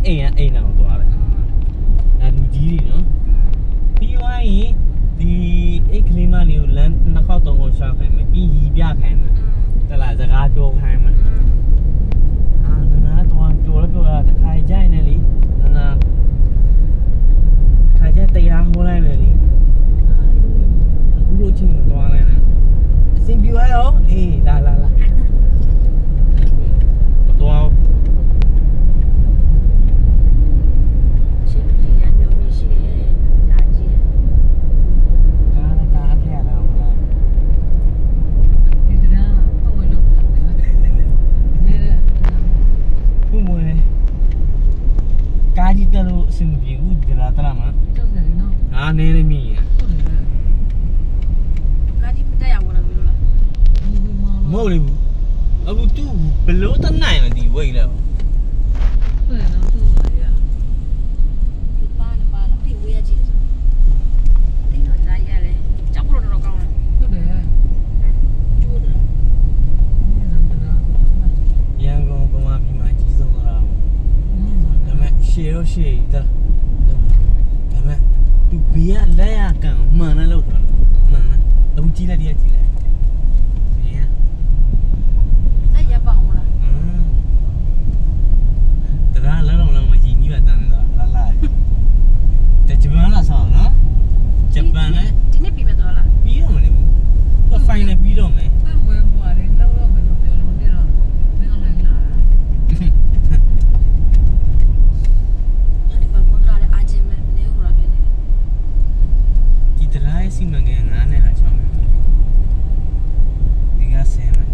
အိမ်အောင်သွားတယ်ဒါလူကြီးတွေနော်ပြီးသွားရင်ဒီအိတ်ကလေးမလေးကိုလမ်းနှစ်ခေါက်သုံးခေါက်ရှောက်ခိုင်းမယ်ပြီးရီပြခိုင်းမယ်တလားစကားပြောခိုင်းမယ်နာတော့ပြောလို့ပြောတာတခါကြိုက်နေလေနာခါကြတရားဟိုးလိုက်မယ်လေအခုလိုချင်းသွားလိုက်တယ်အစင်ပြရရောအေးလာတော့ကာကြီးတက်လို့အဆင်မပြေဘူးဒီလားတလားမကျောင်းတယ်နော်အားနေနေမြည်ကာကြီးမတက်ရဘူးလားပြောလားမဟုတ်လေဘူးအခုသူဘလို့တနိုင်မဒီဝိတ်แล้วဟုတ်တယ်နော်သူရပါလားဒီဝေးရကြည့်တယ်ဆိုတင်းတော့ဒါရလဲကြောက်လို့တော့ကောင်းတယ်ဟုတ်တယ်ကျိုးတယ်ရန်ကုန်ကမှပြီးမှကြီးဆုံးလာဒါမဲ့ရှေရောရှေတာဒါမဲ့သူဘေးကလက်ရကန်မှန်တယ်လို့ဆိုတာမှန်တယ်အခုကြည့်လိုက်ကြည့်လိုက်လက်ရပါအောင်လားတရားလုံးလုံးမကြီးကြီးပဲတန်းနေတာလာတဂျပန်လာဆောင်နော်ဂျပန်နဲ့ဒီနေ့ပြီးမှသွားလားပြီးရမလဲဘူးဖိုင်နယ်ပြီးတော့မယ်ဝယ်ပွားတယ်လောက်တော့မယ်လို့ပြောလို့နေတော့မင်းလည်းလာဒီတရားစီမံကိန်းငါးနဲ့လာချောင်းတယ်ဒီကဆင်းမယ်